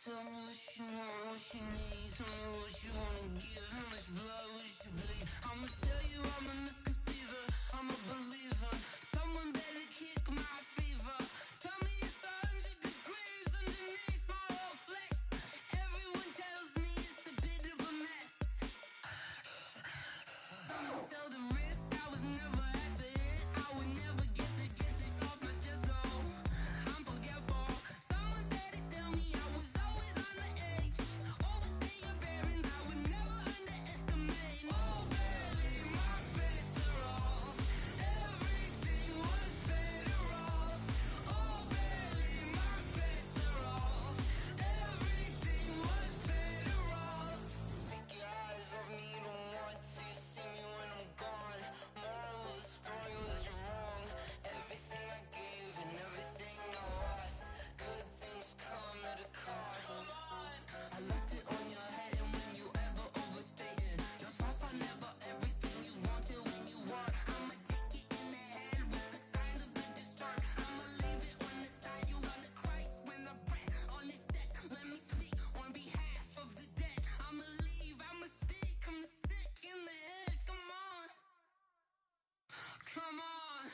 Tell me what you want, what you need. Tell me what you wanna give. How much blood would you bleed? I'ma tell you I'm a misconceiver. I'm a believer. Someone better kick my fever. Tell me it's 100 degrees underneath my whole flesh. Everyone tells me it's a bit of a mess. I'ma tell the risk I was never at the hit. I would never get it off my chest though. I'm forgetful. Someone better tell me I was always on the edge. Overstay your bearings, I would never underestimate. Oh barely, my bets are off. Everything was better off. Oh barely, my bets are off. Everything was better off. Take your eyes off me, don't want to see me when I'm gone. Moral of the story was you're wrong. Everything I gave and everything I lost. Good things come at a cost. I left it on your head, and when you ever overstay it, your thoughts are never everything you want till when you want. I'ma take it in the head with the signs of the distort. I'ma leave it on the side. You on the Christ when the breath on this set. Let me speak on behalf of the dead. I'ma leave, I'ma speak. I'm sick in the head. Come on, come on.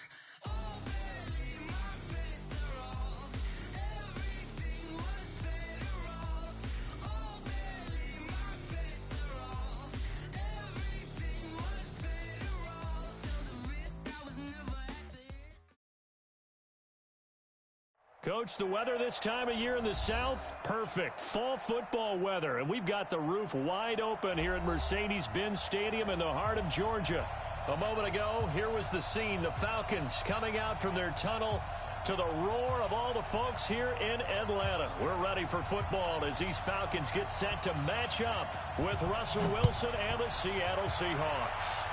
Oh, barely my bets are off. Everything was better off. Oh, barely my bets are off. Everything was better off. Till the risk I was never at the hit. Coach, the weather this time of year in the South, perfect. Fall football weather, and we've got the roof wide open here at Mercedes-Benz Stadium in the heart of Georgia. A moment ago, here was the scene. The Falcons coming out from their tunnel to the roar of all the folks here in Atlanta. We're ready for football as these Falcons get set to match up with Russell Wilson and the Seattle Seahawks.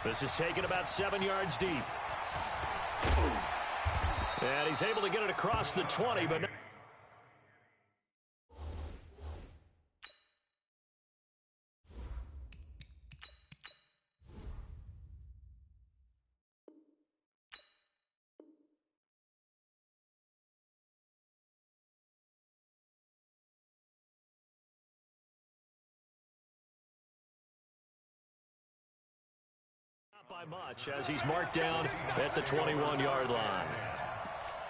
This is taken about 7 yards deep. And he's able to get it across the 20, but not by much as he's marked down at the 21-yard line.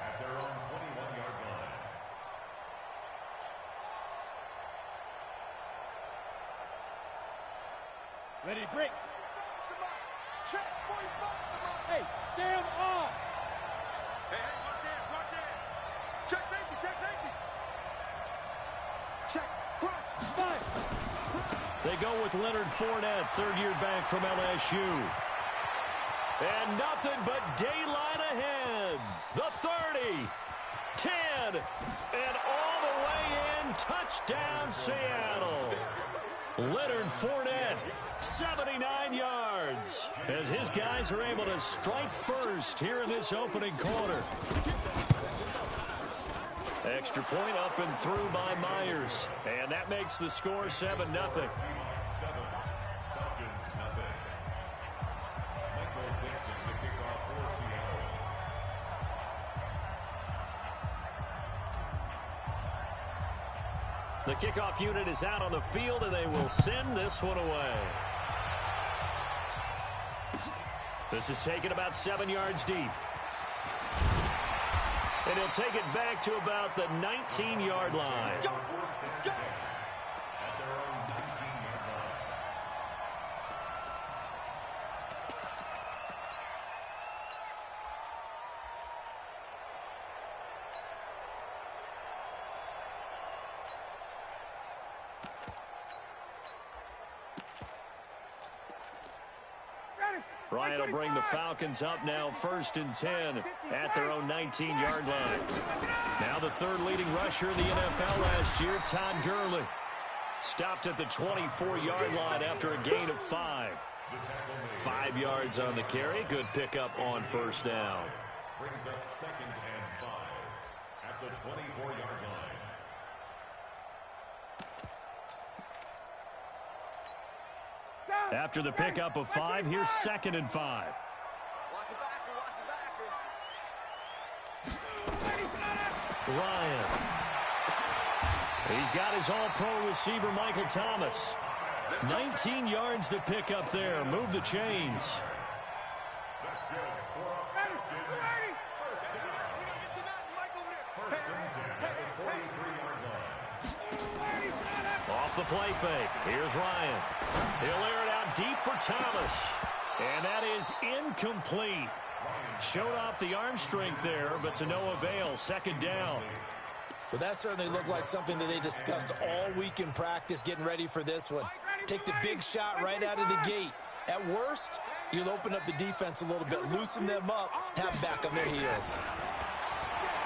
At their own 21-yard line. Ready to break. Check, hey, stand off. Hey, watch in. Check safety. Check, crunch, five. They go with Leonard Fournette, third-year back from LSU. And nothing but daylight ahead. The 30, 10, and all the way in. Touchdown, Seattle. Leonard Fournette, 79 yards, as his guys are able to strike first here in this opening quarter. Extra point up and through by Myers, and that makes the score 7-0. The kickoff unit is out on the field, and they will send this one away. This is taken about 7 yards deep. And he'll take it back to about the 19-yard line. Ryan will bring the Falcons up now 1st and 10 at their own 19-yard line. Now the third leading rusher in the NFL last year, Todd Gurley. Stopped at the 24-yard line after a gain of 5. 5 yards on the carry. Good pickup on first down. Brings up 2nd and 5 at the 24-yard line. After the pickup of 5, here's 2nd and 5. Watch the backer. Ryan He's got his all-pro receiver, Michael Thomas. 19 yards to pick up there. Move the chains. Off the play fake. Here's Ryan. He'll air it out deep for Thomas. And that is incomplete. Showed off the arm strength there, but to no avail. Second down. Well, that certainly looked like something that they discussed all week in practice, getting ready for this one. Take the big shot right out of the gate. At worst, you'll open up the defense a little bit, loosen them up, have them back on their heels.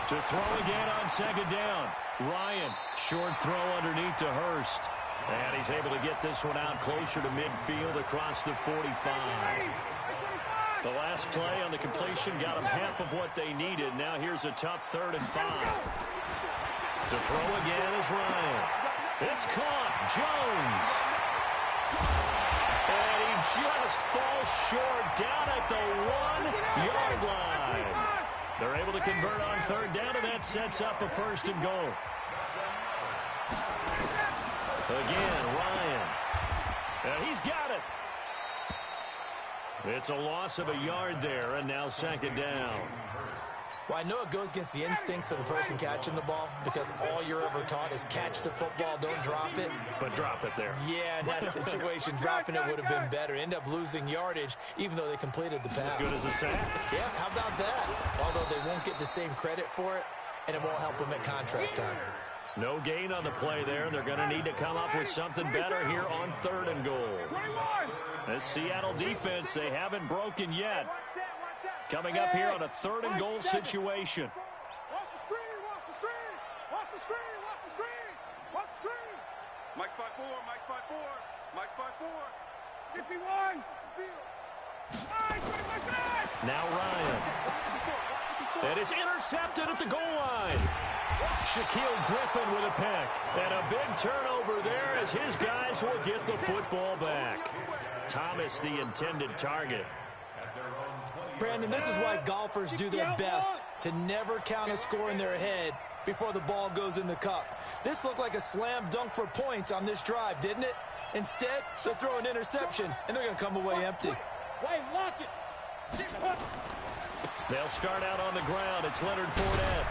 To throw again on second down. Ryan, short throw underneath to Hurst. And he's able to get this one out closer to midfield across the 45. The last play on the completion got them half of what they needed. Now here's a tough 3rd and 5. To throw again is Ryan. It's caught. Jones. And he just falls short down at the 1-yard line. They're able to convert on 3rd down, and that sets up a 1st and goal. Again, Ryan. And he's got it. It's a loss of a yard there, and now 2nd down. Well, I know it goes against the instincts of the person catching the ball because all you're ever taught is catch the football, don't drop it. But drop it there. Yeah, in that situation, dropping it would have been better. End up losing yardage, even though they completed the pass. As good as a sack. Yeah, how about that? Although they won't get the same credit for it, and it won't help them at contract time. No gain on the play there. They're going to need to come up with something better here on 3rd and goal. This Seattle defense, they haven't broken yet. Coming up here on a 3rd and goal situation. Watch the screen, watch the screen, watch the screen, watch the screen, watch the screen. Mike spot 4, Mike spot 4, Mike spot 4. Give me one. Now Ryan. And it's intercepted at the goal line. Shaquille Griffin with a pick. And a big turnover there as his guys will get the football back. Thomas the intended target. Brandon, this is why golfers do their best to never count a score in their head before the ball goes in the cup. This looked like a slam dunk for points on this drive, didn't it? Instead, they throw an interception, and they're going to come away empty. Lock it. They'll start out on the ground. It's Leonard Fournette.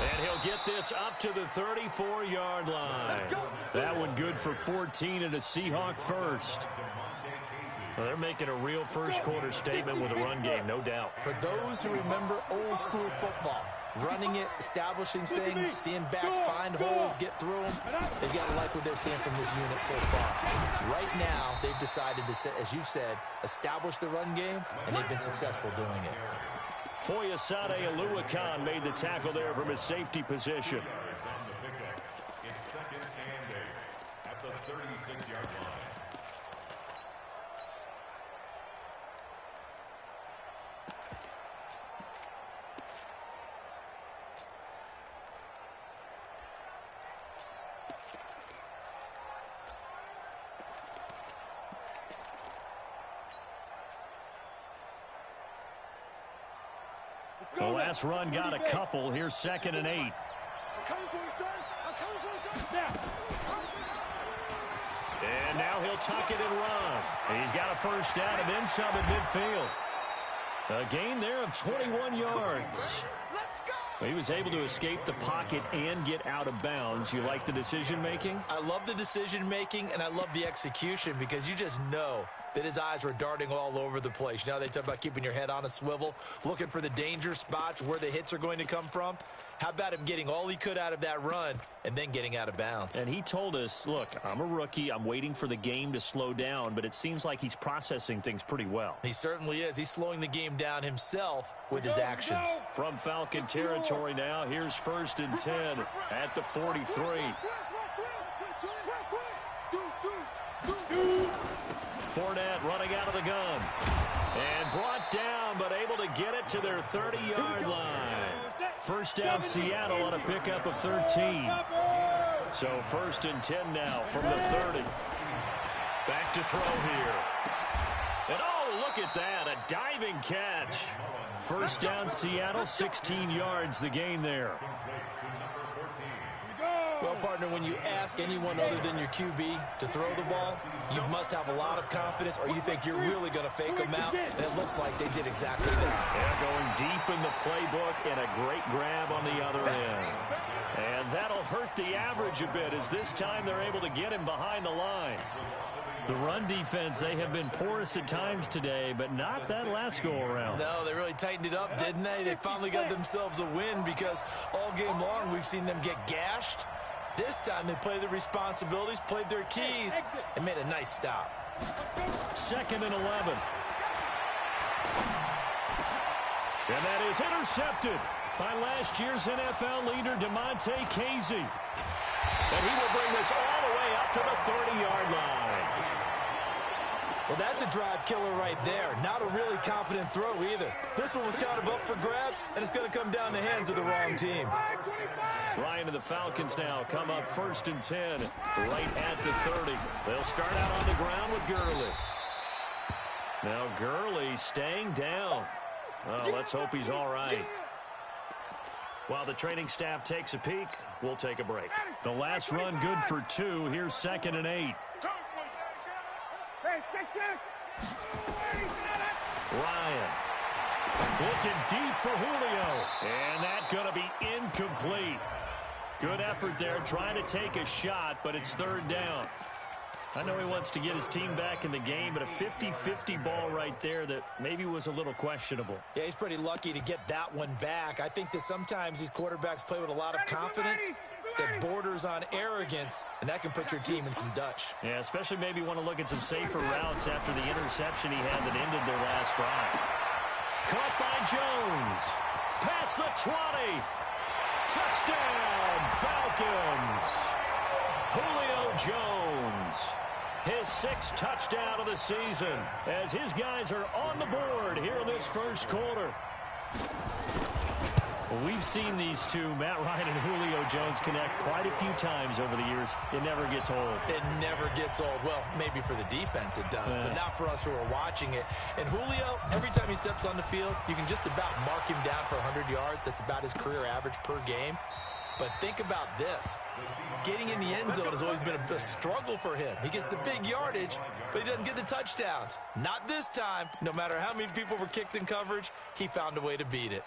And he'll get this up to the 34-yard line. That one good for 14 and a Seahawk first. Well, they're making a real first-quarter statement with a run game, no doubt. For those who remember old-school football, running it, establishing things, seeing backs find holes, get through them, they've got to like what they're seeing from this unit so far. Right now, they've decided to, as you've said, establish the run game, and they've been successful doing it. Foyesade Aluakan made the tackle there from his safety position. It's 2nd and 8 at the 36-yard line. The last run got a couple. Here's 2nd and 8. I'm coming for you, son. I'm coming for you, son. Now. And now he'll tuck it and run. He's got a first down and then some at midfield. A gain there of 21 yards. He was able to escape the pocket and get out of bounds. You like the decision-making? I love the decision-making, and I love the execution because you just know that his eyes were darting all over the place. You know, they talk about keeping your head on a swivel, looking for the danger spots where the hits are going to come from. How about him getting all he could out of that run and then getting out of bounds? And he told us, look, I'm a rookie. I'm waiting for the game to slow down, but it seems like he's processing things pretty well. He certainly is. He's slowing the game down himself with his actions. From Falcon territory now, here's 1st and 10 at the 43. Fournette running out of the gun. And brought down, but able to get it to their 30-yard line. First down Seattle on a pickup of 13. So 1st and 10 now from the 30. Back to throw here. And oh, look at that, a diving catch. First down Seattle, 16 yards the gain there. Well, partner, when you ask anyone other than your QB to throw the ball, you must have a lot of confidence or you think you're really going to fake them out, and it looks like they did exactly that. Yeah, going deep in the playbook and a great grab on the other end. And that'll hurt the average a bit as this time they're able to get him behind the line. The run defense, they have been porous at times today, but not that last go-around. No, they really tightened it up, didn't they? They finally got themselves a win because all game long we've seen them get gashed. This time they played their responsibilities, played their keys, and made a nice stop. 2nd and 11. And that is intercepted by last year's NFL leader, DeMonte Casey. And he will bring this all the way up to the 30-yard line. Well, that's a drive killer right there. Not a really confident throw either. This one was kind of up for grabs, and it's going to come down the hands of the wrong team. Ryan and the Falcons now come up 1st and 10, right at the 30. They'll start out on the ground with Gurley. Now Gurley staying down. Well, let's hope he's all right. While the training staff takes a peek, we'll take a break. The last run good for 2. Here's 2nd and 8. Ryan looking deep for Julio. And that's going to be incomplete. Good effort there trying to take a shot, but it's 3rd down. I know he wants to get his team back in the game, but a 50-50 ball right there that maybe was a little questionable. Yeah, he's pretty lucky to get that one back. I think that sometimes these quarterbacks play with a lot of confidence that borders on arrogance, and that can put your team in some Dutch. Yeah, especially maybe want to look at some safer routes after the interception he had that ended their last drive. Caught by Jones. Past the 20. Touchdown, Falcons. Julio Jones. His 6th touchdown of the season as his guys are on the board here in this first quarter. Well, we've seen these two, Matt Ryan and Julio Jones, connect quite a few times over the years. It never gets old. It never gets old. Well, maybe for the defense it does, but not for us who are watching it. And Julio, every time he steps on the field, you can just about mark him down for 100 yards. That's about his career average per game. But think about this. Getting in the end zone has always been a struggle for him. He gets the big yardage, but he doesn't get the touchdowns. Not this time. No matter how many people were kicked in coverage, he found a way to beat it.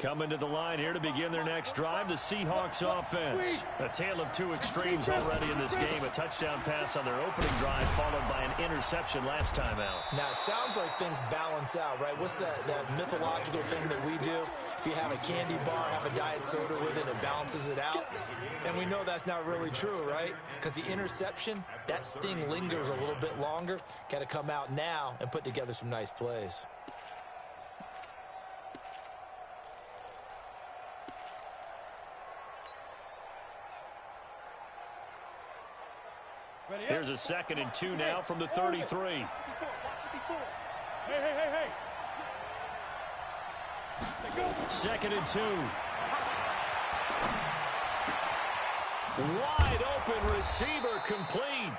Coming to the line here to begin their next drive, the Seahawks offense. A tale of two extremes already in this game. A touchdown pass on their opening drive followed by an interception last time out. Now, it sounds like things balance out, right? What's that mythological thing that we do? If you have a candy bar, have a diet soda with it, it balances it out. And we know that's not really true, right? Because the interception, that sting lingers a little bit longer. Got to come out now and put together some nice plays. Here's a 2nd and 2 now from the 33. Hey. Go. 2nd and 2. Wide open receiver complete.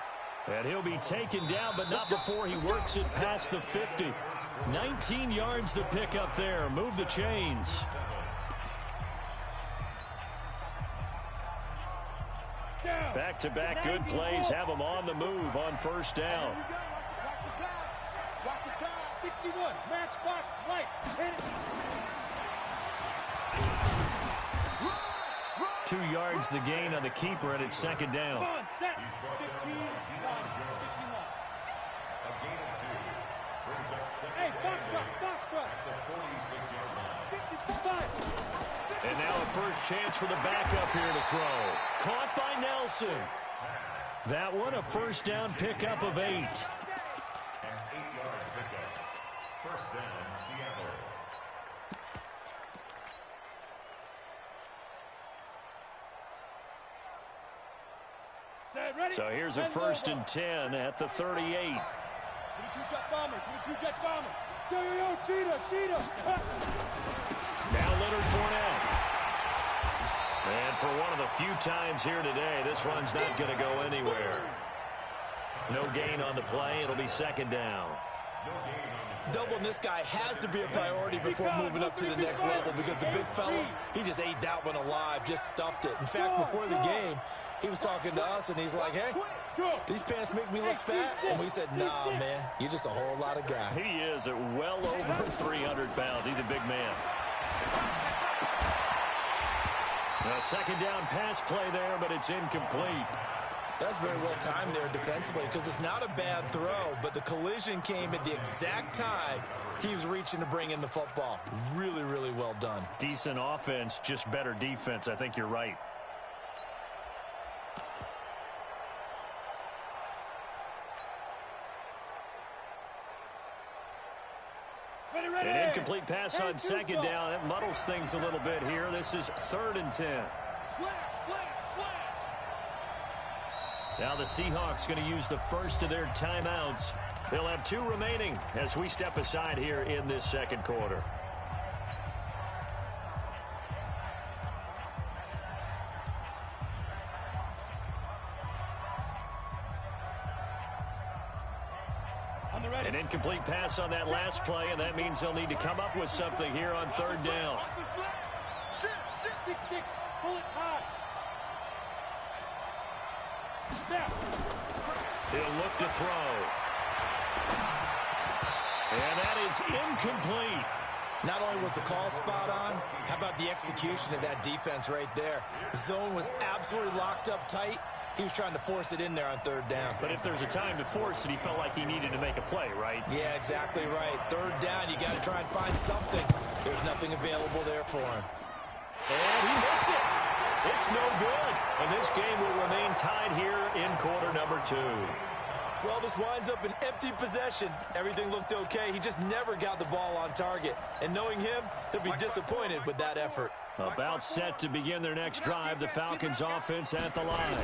And he'll be taken down, but not before he works it past the 50. 19 yards to pick up there. Move the chains. Back-to-back good plays have them on the move on 1st down. 61, matchbox, light, hit it. 2 yards the gain on the keeper, and it's 2nd down. Come on, set. 15 line. Hey, box truck. The 46-yard line. 55. And now a first chance for the backup here to throw. Caught by Nelson. That one a 1st down pickup of 8. An 8-yard pickup. 1st down, Seattle. Set, ready. So here's a 1st and 10 at the 38. 22 jet bomber. Yo, cheetah. Now Leonard Fournette. And for one of the few times here today, this run's not going to go anywhere. No gain on the play. It'll be second down. Doubling this guy has to be a priority before moving up to the next level because the big fella, he just ate that one alive, just stuffed it. In fact, before the game, he was talking to us, and he's like, hey, these pants make me look fat. And we said, nah, man, you're just a whole lot of guy. He is at well over 300 pounds. He's a big man. A second down pass play there, but it's incomplete. That's very well timed there defensively because it's not a bad throw, but the collision came at the exact time he was reaching to bring in the football. Really, really well done. Decent offense, just better defense. I think you're right. An incomplete pass on second down. That muddles things a little bit here. This is 3rd and 10. Now the Seahawks going to use the first of their timeouts. They'll have 2 remaining as we step aside here in this second quarter. An incomplete pass on that last play, and that means they'll need to come up with something here on 3rd down. Pull it high. He'll look to throw. And that is incomplete. Not only was the call spot on, how about the execution of that defense right there? The zone was absolutely locked up tight. He was trying to force it in there on 3rd down. But if there's a time to force it, he felt like he needed to make a play, right? Yeah, exactly right. 3rd down, you got to try and find something. There's nothing available there for him. And he missed it. It's no good. And this game will remain tied here in quarter number 2. Well, this winds up an empty possession. Everything looked okay. He just never got the ball on target. And knowing him, he'll be disappointed with that effort. About set to begin their next drive, the Falcons offense at the line.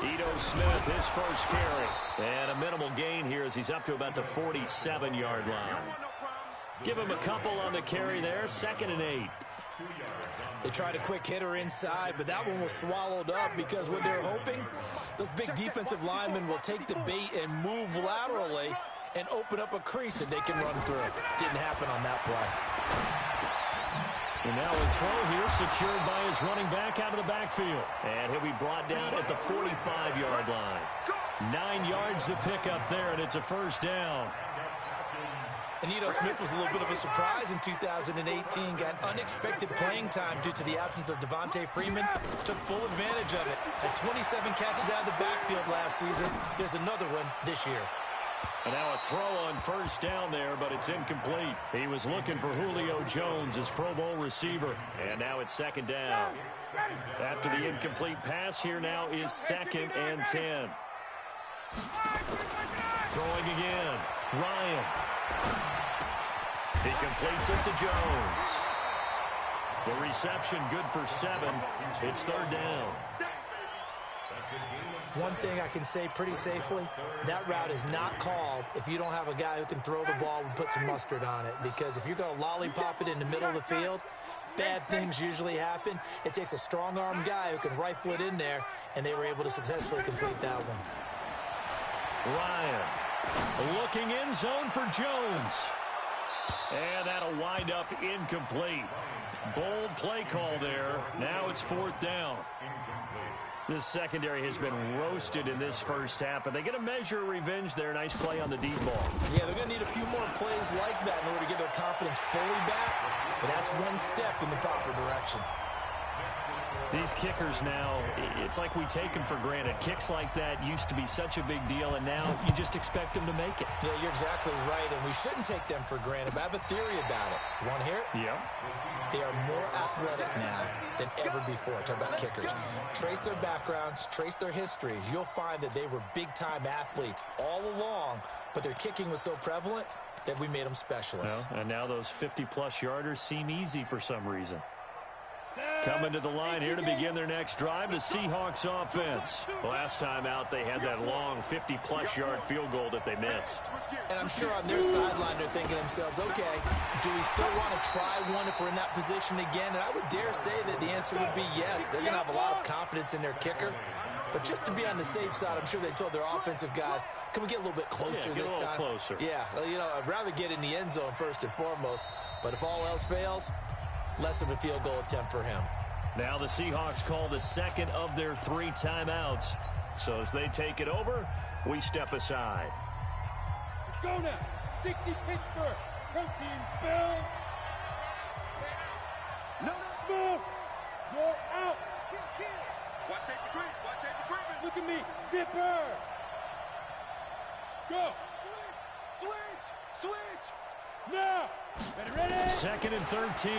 Ito Smith, his first carry. And a minimal gain here as he's up to about the 47-yard line. Give him a couple on the carry there, 2nd and 8. They tried a quick hitter inside, but that one was swallowed up because what they're hoping, those big defensive linemen will take the bait and move laterally and open up a crease that they can run through. Didn't happen on that play. And now a throw here secured by his running back out of the backfield. And he'll be brought down at the 45-yard line. 9 yards to pick up there, and it's a first down. And Ito Smith was a little bit of a surprise in 2018. Got unexpected playing time due to the absence of Devontae Freeman. Took full advantage of it. Had 27 catches out of the backfield last season. There's another one this year. And now a throw on first down there, but it's incomplete. He was looking for Julio Jones, his Pro Bowl receiver. And now it's 2nd down. After the incomplete pass, here now is 2nd and 10. Throwing again. Ryan. He completes it to Jones. The reception good for 7. It's 3rd down. One thing I can say pretty safely, that route is not called if you don't have a guy who can throw the ball and put some mustard on it. Because if you're going to lollipop it in the middle of the field, bad things usually happen. It takes a strong-arm guy who can rifle it in there, and they were able to successfully complete that one. Ryan looking in zone for Jones. And that'll wind up incomplete. Bold play call there. Now it's 4th down. This secondary has been roasted in this first half, but they get a measure of revenge there. Nice play on the deep ball. Yeah, they're going to need a few more plays like that in order to get their confidence fully back, but that's one step in the proper direction. These kickers now, it's like we take them for granted. Kicks like that used to be such a big deal, and now you just expect them to make it. Yeah, you're exactly right, and we shouldn't take them for granted, but I have a theory about it. You want to hear it? Yeah. They are more athletic now than ever before. Talk about kickers. Trace their backgrounds, trace their histories. You'll find that they were big-time athletes all along, but their kicking was so prevalent that we made them specialists. Well, and now those 50-plus yarders seem easy for some reason. Coming to the line here to begin their next drive, the Seahawks offense. Last time out, they had that long 50-plus yard field goal that they missed. And I'm sure on their sideline they're thinking to themselves, okay, do we still want to try one if we're in that position again? And I would dare say that the answer would be yes. They're going to have a lot of confidence in their kicker. But just to be on the safe side, I'm sure they told their offensive guys, can we get a little bit closer this time? Closer. Yeah, you know, I'd rather get in the end zone first and foremost. But if all else fails, less of a field goal attempt for him. Now the Seahawks call the second of their 3 timeouts. So as they take it over, we step aside. Let's go now. 60 Pittsburgh. Protein spill. No smoke. You're out. Watch safety creep. Watch safety creeping. Look at me. Zipper. Go. Switch. Now. Ready? Second and 13.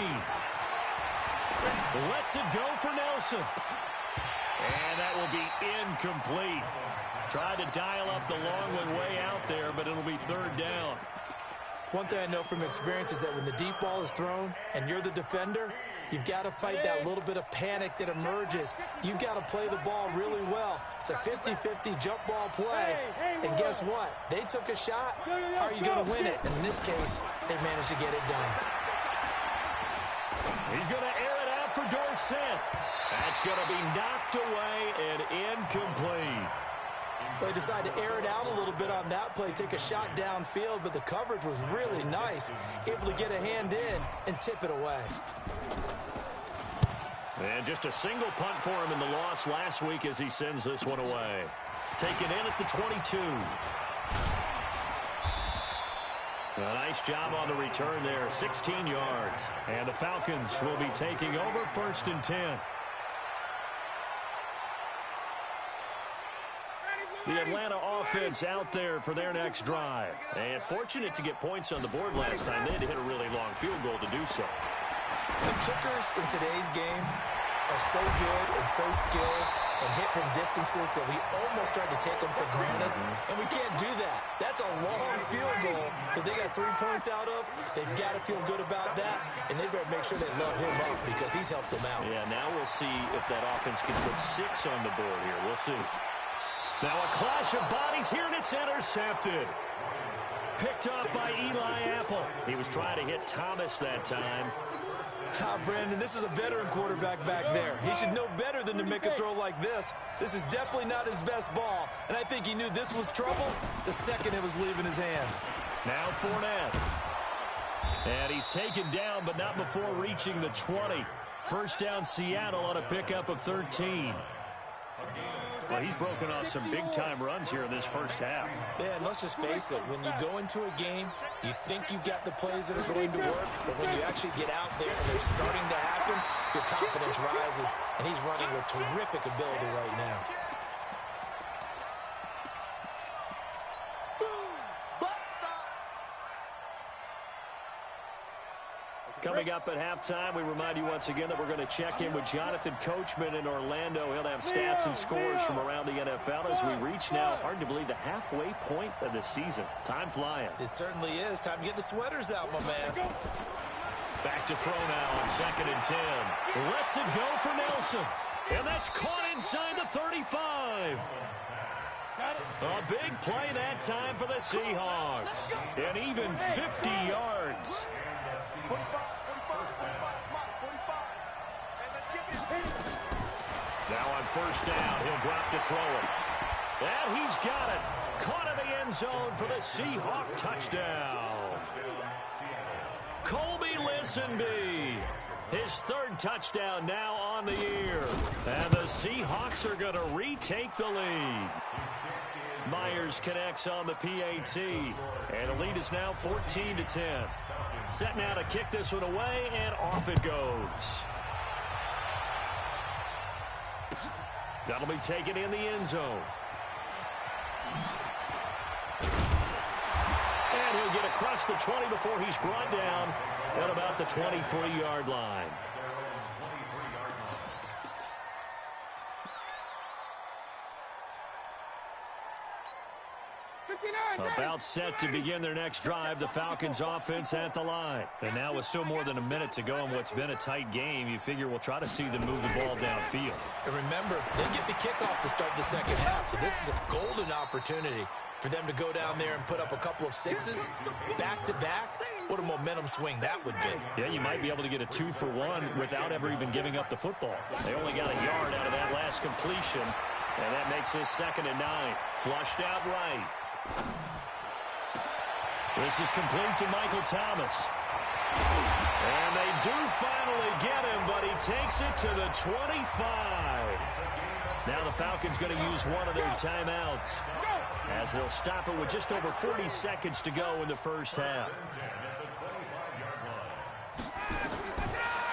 Lets it go for Nelson. And that will be incomplete. Tried to dial up the long one way out there, but it'll be third down. One thing I know from experience is that when the deep ball is thrown and you're the defender, you've got to fight that little bit of panic that emerges. You've got to play the ball really well. It's a 50-50 jump ball play. And guess what? They took a shot. How are you going to win it? And in this case, they managed to get it done. He's going to air it out for Dorsett. That's going to be knocked away and incomplete. They decided to air it out a little bit on that play, take a shot downfield, but the coverage was really nice. Able to get a hand in and tip it away. And just a single punt for him in the loss last week as he sends this one away. Taken in at the 22. A nice job on the return there, 16 yards. And the Falcons will be taking over 1st and 10. The Atlanta offense out there for their next drive. And fortunate to get points on the board last time. They had to hit a really long field goal to do so. The kickers in today's game are so good and so skilled and hit from distances that we almost start to take them for granted. And we can't do that. That's a long field goal that they got 3 points out of. They've got to feel good about that. And they better make sure they love him up because he's helped them out. Yeah, now we'll see if that offense can put 6 on the board here. We'll see. Now a clash of bodies here, and it's intercepted. Picked up by Eli Apple. He was trying to hit Thomas that time. Brandon, this is a veteran quarterback back there. He should know better than to make a throw like this. This is definitely not his best ball, and I think he knew this was trouble the second it was leaving his hand. Now Fournette. And he's taken down, but not before reaching the 20. First down Seattle on a pickup of 13. Well, he's broken off some big-time runs here in this first half. Yeah, and let's just face it. When you go into a game, you think you've got the plays that are going to work, but when you actually get out there and they're starting to happen, your confidence rises, and he's running with terrific ability right now. Coming up at halftime, we remind you once again that we're going to check in with Jonathan Coachman in Orlando. He'll have stats and scores from around the NFL as we reach now, hard to believe, the halfway point of the season. Time flying. It certainly is. Time to get the sweaters out, my man. Back to throw now on 2nd and 10. Lets it go for Nelson. And that's caught inside the 35. A big play that time for the Seahawks. And even 50 yards. Now on first down, he'll drop to throw it. And he's got it. Caught in the end zone for the Seahawk touchdown. Colby Listenby. His 3rd touchdown now on the year. And the Seahawks are going to retake the lead. Myers connects on the PAT. And the lead is now 14-10. Set now to kick this one away, and off it goes. That'll be taken in the end zone. And he'll get across the 20 before he's brought down at about the 23-yard line. About set to begin their next drive, the Falcons offense at the line. And now with still more than a minute to go in what's been a tight game, you figure we'll try to see them move the ball downfield. And remember, they get the kickoff to start the second half, so this is a golden opportunity for them to go down there and put up a couple of sixes back-to-back. What a momentum swing that would be. Yeah, you might be able to get a 2-for-1 without ever even giving up the football. They only got a yard out of that last completion, and that makes this 2nd and 9. Flushed out right. This is complete to Michael Thomas. And they do finally get him, but he takes it to the 25. Now the Falcons going to use one of their timeouts as they'll stop it with just over 40 seconds to go in the first half.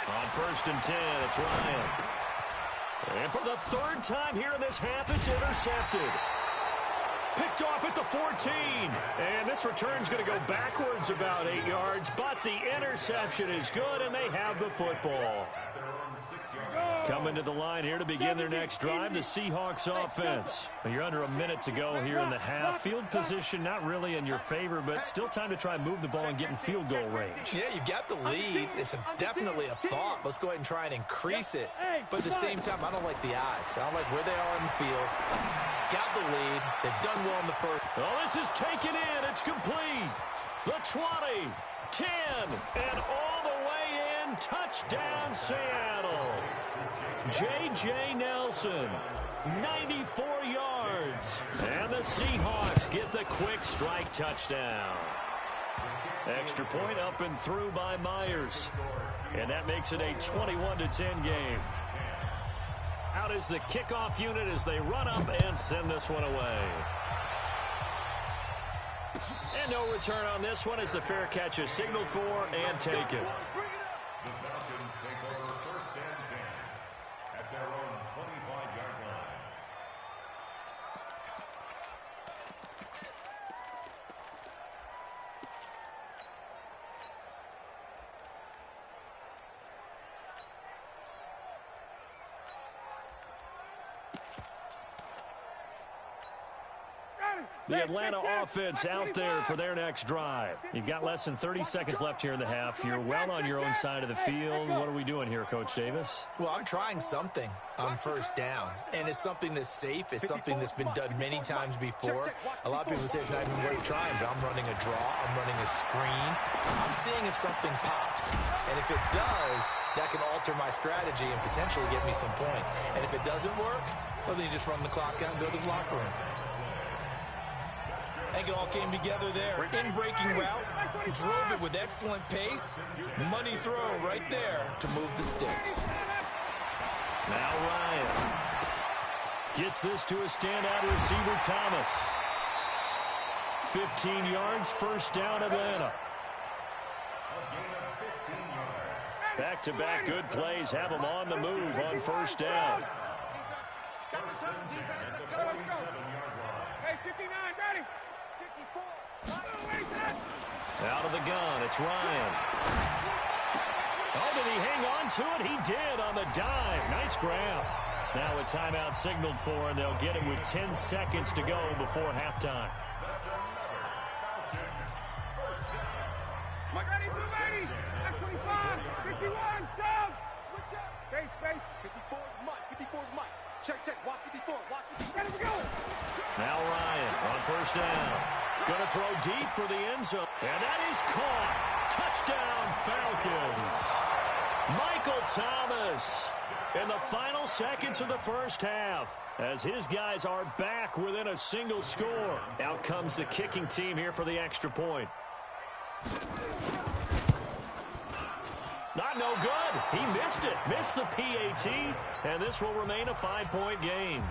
On 1st and 10, it's Ryan. And for the 3rd time here in this half, it's intercepted. Picked off at the 14. And this return's going to go backwards about 8 yards, but the interception is good, and they have the football. Coming to the line here to begin their next drive, the Seahawks offense. You're under a minute to go here in the half. Field position not really in your favor, but still time to try and move the ball and get in field goal range. Yeah, you've got the lead. It's definitely a thought. Let's go ahead and try and increase it. But at the same time, I don't like the odds. I don't like where they are in the field. Got the lead. They've done well in the first. Oh, this is taken in. It's complete. The 20, 10, and all the way in. Touchdown, Seattle. J.J. Nelson, 94 yards. And the Seahawks get the quick strike touchdown. Extra point up and through by Myers. And that makes it a 21-10 game. Out is the kickoff unit as they run up and send this one away. And no return on this one as the fair catch is signaled for and taken. The Falcons take over 1st and 10 at their own 25-yard line. The Atlanta offense out there for their next drive. You've got less than 30 seconds left here in the half. You're well on your own side of the field. What are we doing here, Coach Davis? Well, I'm trying something on 1st down, and it's something that's safe. It's something that's been done many times before. A lot of people say it's not even worth trying, but I'm running a draw. I'm running a screen. I'm seeing if something pops, and if it does, that can alter my strategy and potentially get me some points. And if it doesn't work, well, then you just run the clock out and go to the locker room. I think it all came together there. In-breaking route, drove it with excellent pace. Money throw right there to move the sticks. Now Ryan gets this to a standout receiver, Thomas. 15 yards, 1st down, Atlanta. Back-to-back good plays have them on the move on 1st down. Hey, 59, ready. Out of the gun, it's Ryan. Oh, did he hang on to it? He did on the dive. Nice grab. Now a timeout signaled for, and they'll get him with 10 seconds to go before halftime. Ready, blue lady. F25, 51, down. Switch up. Space. 54 is Mike. 54 is Mike. Check. Watch 54. Watch 54. Ready, we go. Now Ryan on 1st down. Going to throw deep for the end zone. And that is caught. Touchdown, Falcons. Michael Thomas in the final seconds of the first half as his guys are back within a single score. Out comes the kicking team here for the extra point. Not no good. He missed it. Missed the PAT, and this will remain a 5-point game.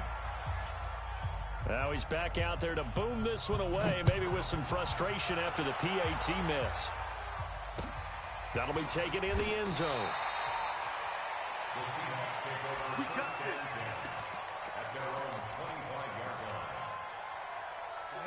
Now he's back out there to boom this one away, maybe with some frustration after the PAT miss. That'll be taken in the end zone. The Seahawks take over 1st and 10 at their own 25-yard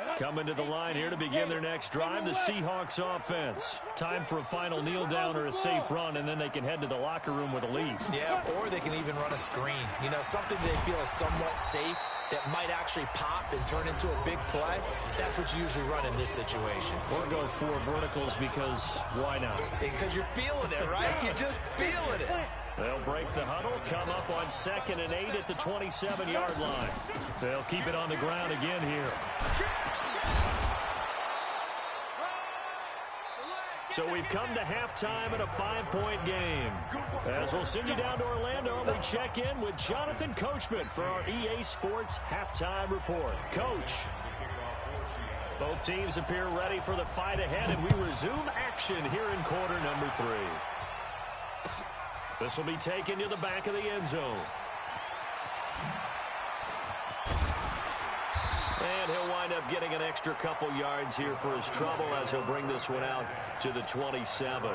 line. Coming to the line here to begin their next drive, the Seahawks offense. Time for a final kneel down or a safe run, and then they can head to the locker room with a lead. Yeah, or they can even run a screen. You know, something they feel is somewhat safe that might actually pop and turn into a big play, that's what you usually run in this situation. Or go 4 verticals because why not? Because you're feeling it, right? You're just feeling it. They'll break the huddle, come up on 2nd and 8 at the 27-yard line. They'll keep it on the ground again here. So we've come to halftime in a 5-point game. As we'll send you down to Orlando, we check in with Jonathan Coachman for our EA Sports Halftime Report. Coach. Both teams appear ready for the fight ahead, and we resume action here in quarter number 3. This will be taken to the back of the end zone. And he'll wind up getting an extra couple yards here for his trouble as he'll bring this one out to the 27.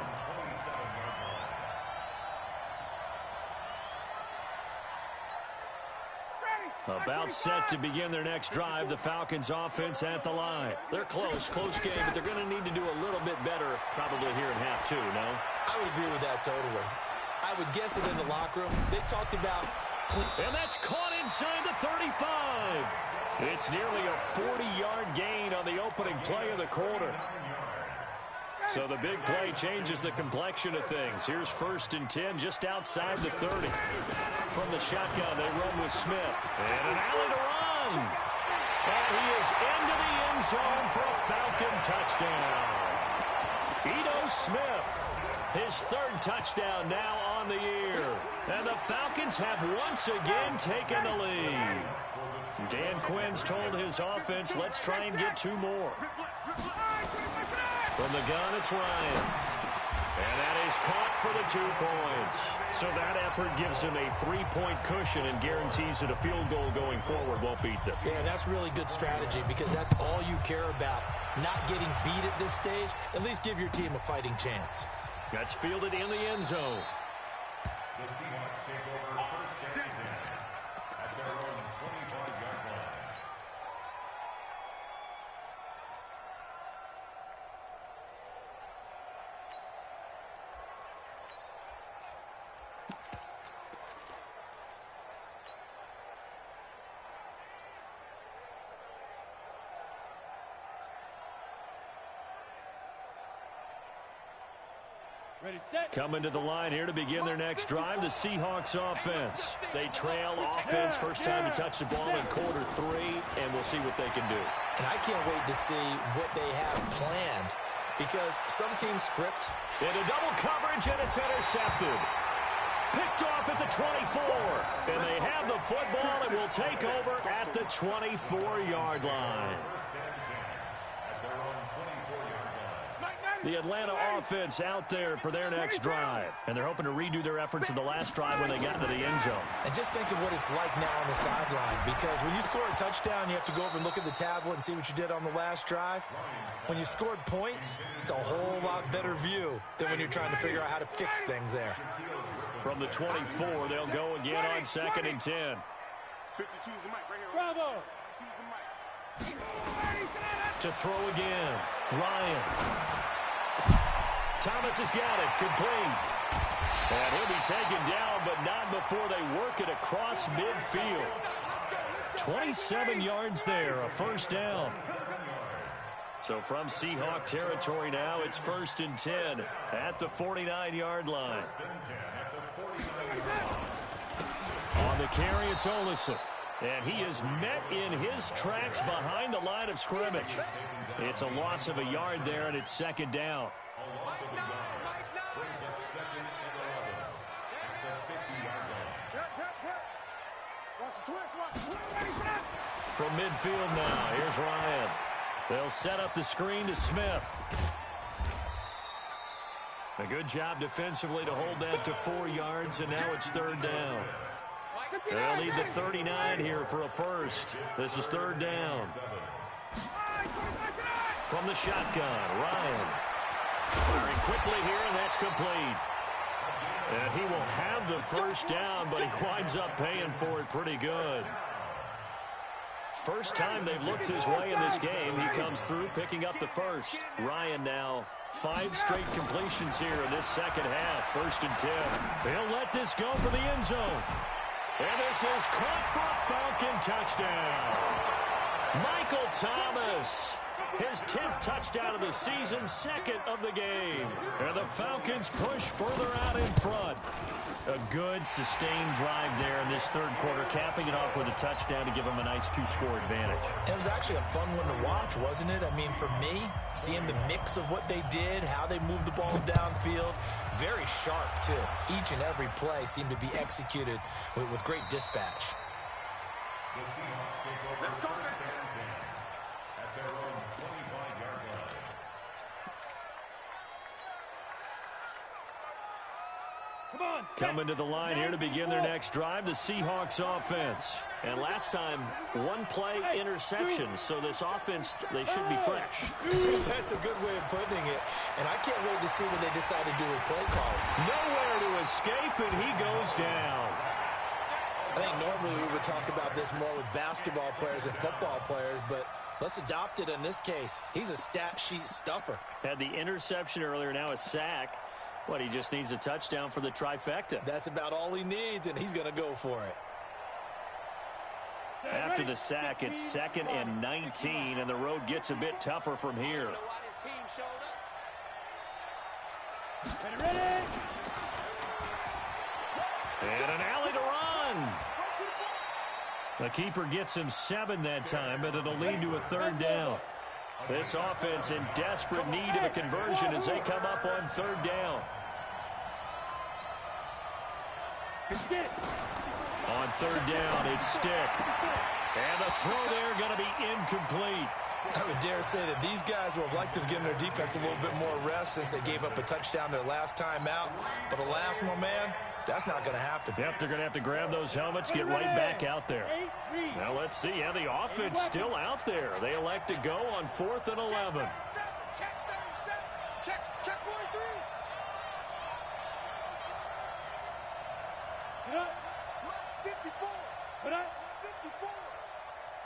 About set to begin their next drive, the Falcons offense at the line. They're close game, but they're going to need to do a little bit better probably here in half 2, no? I would agree with that totally. I would guess it in the locker room. They talked about... And that's caught inside the 35. It's nearly a 40-yard gain on the opening play of the quarter. So the big play changes the complexion of things. Here's 1st and 10 just outside the 30. From the shotgun, they run with Smith. And an alley to run. And he is into the end zone for a Falcon touchdown. Ito Smith, his 3rd touchdown now on the year. And the Falcons have once again taken the lead. Dan Quinn's told his offense, let's try and get 2 more. From the gun, it's Ryan. And that is caught for the 2 points. So that effort gives him a 3-point cushion and guarantees that a field goal going forward won't beat them. Yeah, that's really good strategy because that's all you care about. Not getting beat at this stage. At least give your team a fighting chance. That's fielded in the end zone. The Seahawks take over 1st and 10 at their own 25-yard line. Ready, set. Coming to the line here to begin their next drive, the Seahawks offense. They trail offense, first time to touch the ball in quarter 3, and we'll see what they can do. And I can't wait to see what they have planned because some teams script. Into double coverage, and it's intercepted. Picked off at the 24, and they have the football and will take over at the 24-yard line. The Atlanta offense out there for their next drive. And they're hoping to redo their efforts in the last drive when they got into the end zone. And just think of what it's like now on the sideline. Because when you score a touchdown, you have to go over and look at the tablet and see what you did on the last drive. When you scored points, it's a whole lot better view than when you're trying to figure out how to fix things there. From the 24, they'll go again on 2nd and 10. 52's the mic right here. Bravo. 52's the mic. To throw again, Ryan. Thomas has got it, complete. And he'll be taken down, but not before they work it across midfield. 27 yards there, a 1st down. So from Seahawk territory now, it's 1st and 10 at the 49-yard line. On the carry, it's Olison. And he is met in his tracks behind the line of scrimmage. It's a loss of a yard there, and it's 2nd down. A loss of a yard brings up 2nd and 11 at the 50-yard line. From midfield now, here's Ryan. They'll set up the screen to Smith. A good job defensively to hold that to 4 yards, and now it's 3rd down. They'll need the 39 here for a first. This is 3rd down. From the shotgun, Ryan. Firing quickly here, and that's complete. And he will have the 1st down, but he winds up paying for it pretty good. First time they've looked his way in this game, he comes through picking up the 1st. Ryan now 5 straight completions here in this 2nd half. 1st and 10. They'll let this go for the end zone. And this is caught for a Falcon touchdown. Michael Thomas, his 10th touchdown of the season, second of the game. And the Falcons push further out in front. A good, sustained drive there in this third quarter, capping it off with a touchdown to give them a nice 2-score advantage. It was actually a fun one to watch, wasn't it? I mean, for me, seeing the mix of what they did, how they moved the ball downfield, very sharp, too. Each and every play seemed to be executed with great dispatch. The Seahawks take over first and 10 at their own 25-yard line. Coming to the line here to begin their next drive, the Seahawks offense. And last time, one play interception, so this offense, they should be fresh. That's a good way of putting it, and I can't wait to see what they decide to do with play calling. Nowhere to escape, and he goes down. I think normally we would talk about this more with basketball players and football players, but let's adopt it in this case. He's a stat sheet stuffer. Had the interception earlier, now a sack. What, he just needs a touchdown for the trifecta. That's about all he needs, and he's going to go for it. After the sack, it's 2nd and 19, and the road gets a bit tougher from here. And an alley to run. The keeper gets him 7 that time, but it'll lead to a 3rd down. This offense in desperate need of a conversion as they come up on 3rd down. On 3rd down, it's Stick. And the throw there going to be incomplete. I would dare say that these guys would have liked to have given their defense a little bit more rest since they gave up a touchdown their last time out. But alas, my man, that's not going to happen. Yep, they're going to have to grab those helmets, get right back out there. Now let's see. Yeah, the offense still out there. They elect to go on 4th and 11. Check 43. Mark 54. 54.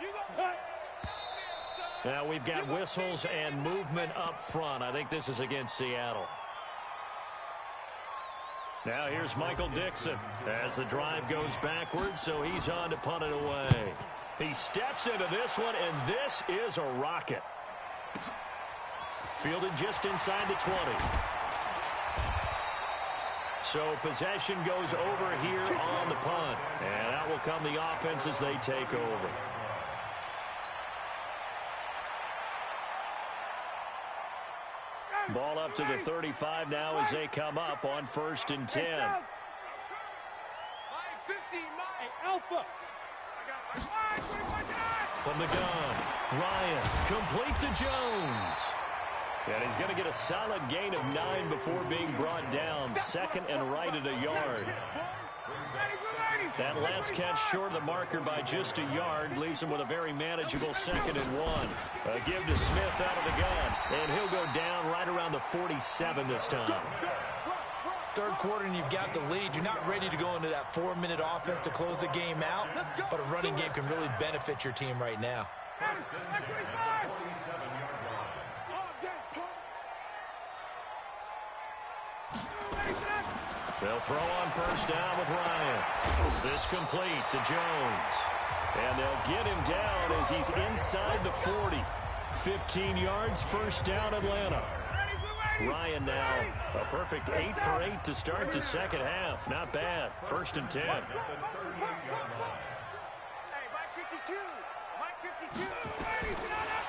You go. Now we've got whistles and movement up front. I think this is against Seattle. Now here's Michael Dixon as the drive goes backwards, so he's on to punt it away. He steps into this one, and this is a rocket. Fielded just inside the 20. So possession goes over here on the punt. And out will come the offense as they take over. Ball up to the 35 now as they come up on 1st and 10. Alpha. From the gun, Ryan, complete to Jones. And he's going to get a solid gain of 9 before being brought down. 2nd and right at a yard. That last catch short of the marker by just a yard leaves him with a very manageable 2nd and 1. A give to Smith out of the gun, and he'll go down right around the 47 this time. Third quarter and you've got the lead. You're not ready to go into that 4-minute offense to close the game out, but a running game can really benefit your team right now. They'll throw on 1st down with Ryan. This complete to Jones. And they'll get him down as he's inside the 40. 15 yards, 1st down Atlanta. Ryan now a perfect 8 for 8 to start the second half. Not bad. 1st and 10.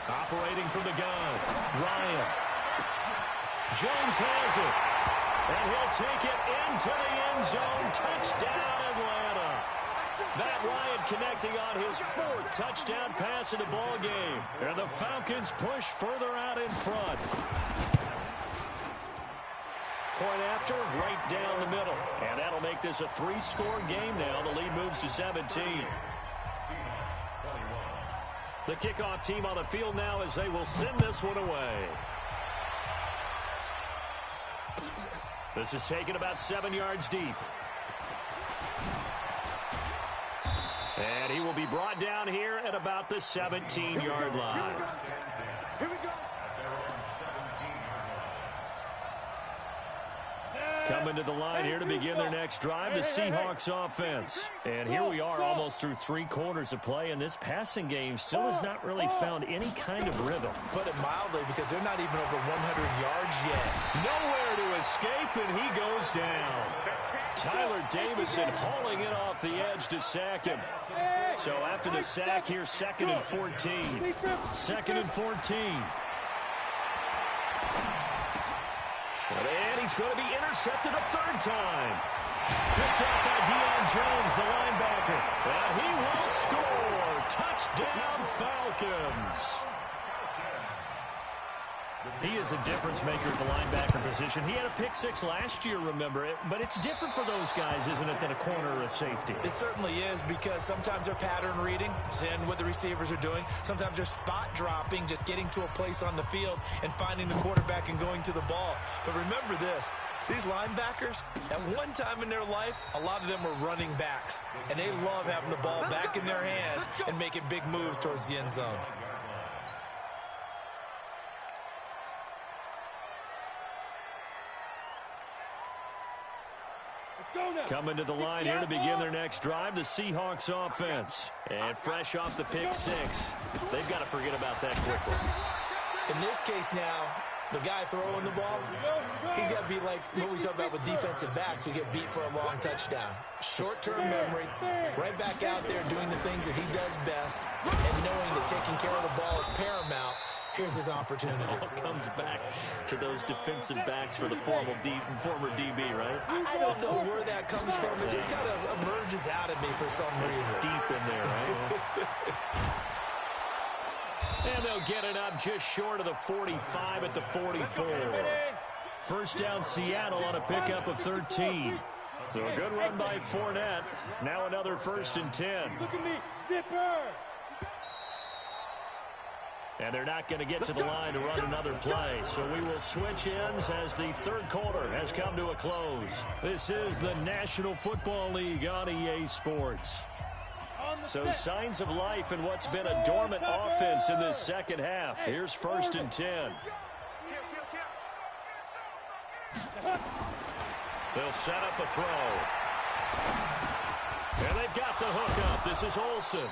Operating from the gun. Ryan. Jones has it. And he'll take it into the end zone. Touchdown, Atlanta. Matt Ryan connecting on his 4th touchdown pass in the ball game. And the Falcons push further out in front. Point after, right down the middle. And that'll make this a 3-score game now. The lead moves to 17. The kickoff team on the field now as they will send this one away. This is taken about 7 yards deep. And he will be brought down here at about the 17-yard line. Here we go. Coming to the line here to begin their next drive, the Seahawks offense. And here we are almost through 3 quarters of play, and this passing game still has not really found any kind of rhythm. Put it mildly, because they're not even over 100 yards yet. Nowhere to escape, and he goes down. Tyler Davison hauling it off the edge to sack him. So after the sack, here's 2nd and 14. 2nd and 14. And he's going to be intercepted a 3rd time. Picked up by Deion Jones, the linebacker. And he will score. Touchdown, Falcons. He is a difference maker at the linebacker position. He had a pick 6 last year, remember it. But it's different for those guys, isn't it, than a corner or a safety? It certainly is, because sometimes they're pattern reading, seeing what the receivers are doing. Sometimes they're spot dropping, just getting to a place on the field and finding the quarterback and going to the ball. But remember this. These linebackers, at one time in their life, a lot of them were running backs. And they love having the ball back in their hands and making big moves towards the end zone. Coming to the line here to begin their next drive, the Seahawks offense. And fresh off the pick 6, they've got to forget about that quickly. In this case now, the guy throwing the ball, he's got to be like what we talk about with defensive backs who get beat for a long touchdown. Short-term memory, right back out there doing the things that he does best, and knowing that taking care of the ball is paramount. Here's his opportunity. It all comes back to those defensive backs for the former DB, right? I don't know where that comes from. It just kind of emerges out of me for some reason. It's deep in there, right? And they'll get it up just short of the 45 at the 44. First down, Seattle on a pickup of 13. So a good run by Fournette. Now another 1st and 10. Look at me, zipper. And they're not going to get to the line to run another play. So we will switch ends as the 3rd quarter has come to a close. This is the National Football League on EA Sports. So signs of life in what's been a dormant offense in this 2nd half. Here's 1st and 10. They'll set up a throw. And they've got the hook up. This is Olsen.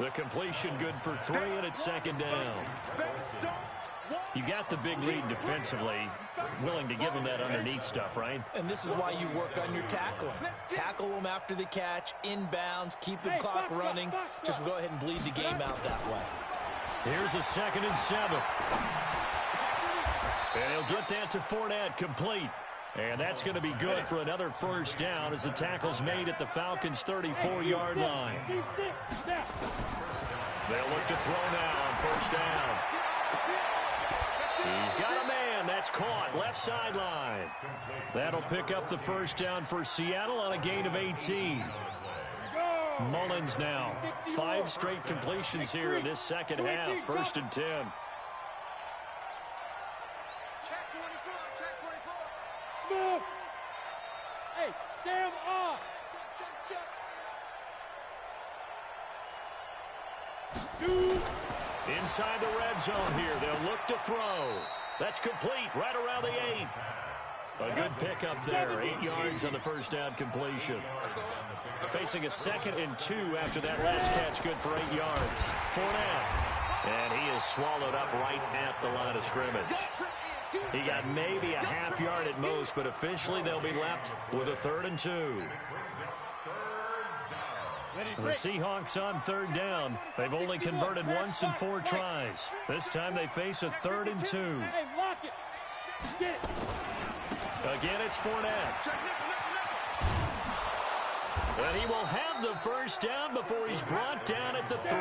The completion good for 3, and it's 2nd down. You got the big lead defensively, willing to give them that underneath stuff, right? And this is why you work on your tackling. Tackle them after the catch, inbounds, keep the clock running. Just go ahead and bleed the game out that way. Here's a 2nd and 7. And he'll get that to Fournette, complete. And that's going to be good for another 1st down as the tackle's made at the Falcons' 34-yard line. They'll look to throw now on 1st down. He's got a man. That's caught. Left sideline. That'll pick up the 1st down for Seattle on a gain of 18. Mullins now. 5 straight completions here in this 2nd half. 1st and 10. Smooth. Hey, Sam off. Two. Inside the red zone here. They'll look to throw. That's complete right around the 8. A good pickup there. 8 yards on the 1st down completion. Facing a 2nd and 2 after that last catch. Good for 8 yards. Fournette. And he is swallowed up right at the line of scrimmage. He got maybe a half yard at most, but officially they'll be left with a 3rd and 2. The Seahawks on 3rd down. They've only converted once in 4 tries. This time they face a 3rd and 2. Hey, lock it. Get it. Again, it's Fournette. And he will have the 1st down before he's brought down at the 3.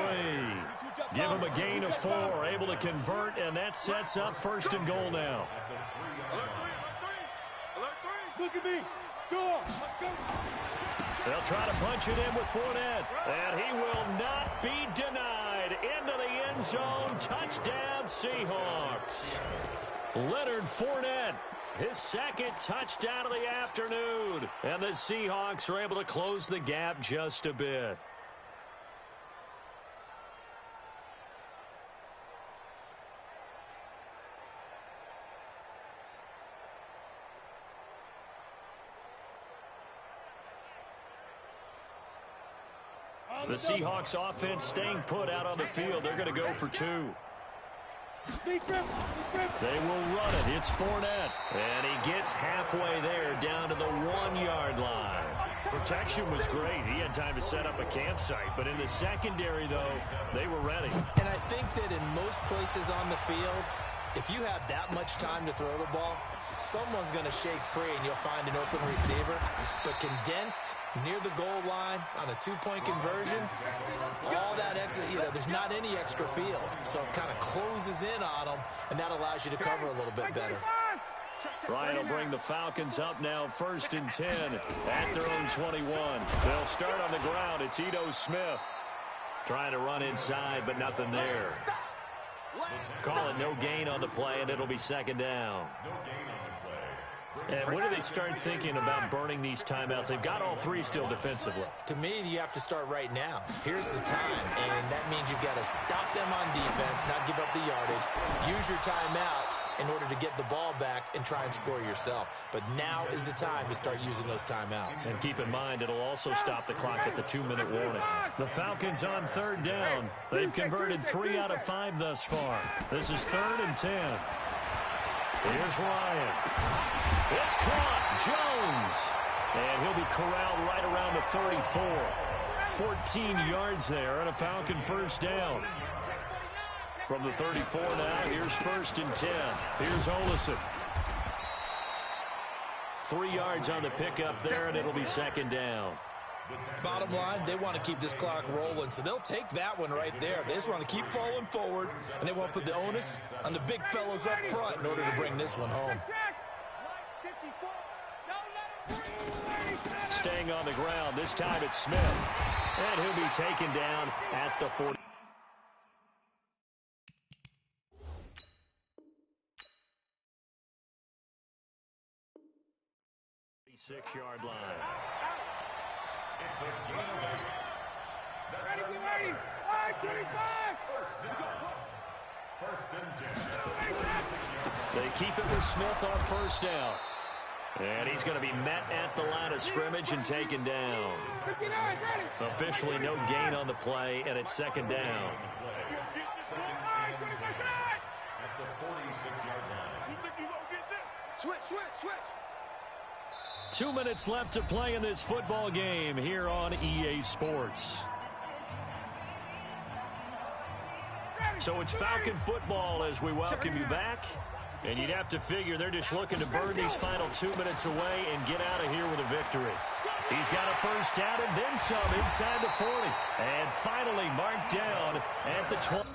Give him a gain of 4, able to convert, and that sets up 1st and goal now. Look at me. Go. They'll try to punch it in with Fournette, and he will not be denied. Into the end zone, touchdown Seahawks. Leonard Fournette, his 2nd touchdown of the afternoon, and the Seahawks are able to close the gap just a bit. The Seahawks offense staying put out on the field. They're going to go for 2. They will run it. It's Fournette. And he gets halfway there down to the 1-yard line. Protection was great. He had time to set up a campsite. But in the secondary, though, they were ready. And I think that in most places on the field, if you have that much time to throw the ball, someone's going to shake free and you'll find an open receiver. But condensed near the goal line on a 2-point conversion, all that extra, there's not any extra field. So it kind of closes in on them, and that allows you to cover a little bit better. Ryan will bring the Falcons up now, 1st and 10 at their own 21. They'll start on the ground. It's Ito Smith trying to run inside, but nothing there. Call it no gain on the play, and it'll be 2nd down. And when do they start thinking about burning these timeouts? They've got all 3 still defensively. To me, you have to start right now. Here's the time, and that means you've got to stop them on defense, not give up the yardage, use your timeouts in order to get the ball back and try and score yourself. But now is the time to start using those timeouts. And keep in mind, it'll also stop the clock at the 2-minute warning. The Falcons on 3rd down. They've converted 3 out of 5 thus far. This is 3rd and 10. Here's Ryan. It's caught. Jones. And he'll be corralled right around the 34. 14 yards there and a Falcon 1st down. From the 34 now, here's 1st and 10. Here's Olesen. 3 yards on the pickup there, and it'll be 2nd down. Bottom line, they want to keep this clock rolling, so they'll take that one right there. They just want to keep falling forward, and they want to put the onus on the big fellows up front in order to bring this one home. Staying on the ground, this time it's Smith. And he'll be taken down at the 40. 6-yard line. It's a gain of 8. That's Ready, get ready. 5-25. First and 10. They keep it with Smith on 1st down. And he's going to be met at the line of scrimmage and taken down. Officially no gain on the play, and it's 2nd down. At the 46-yard line. Switch. 2 minutes left to play in this football game here on EA Sports. So it's Falcon football as we welcome you back. And you'd have to figure they're just looking to burn these final 2 minutes away and get out of here with a victory. He's got a 1st down and then some inside the 40. And finally marked down at the 20.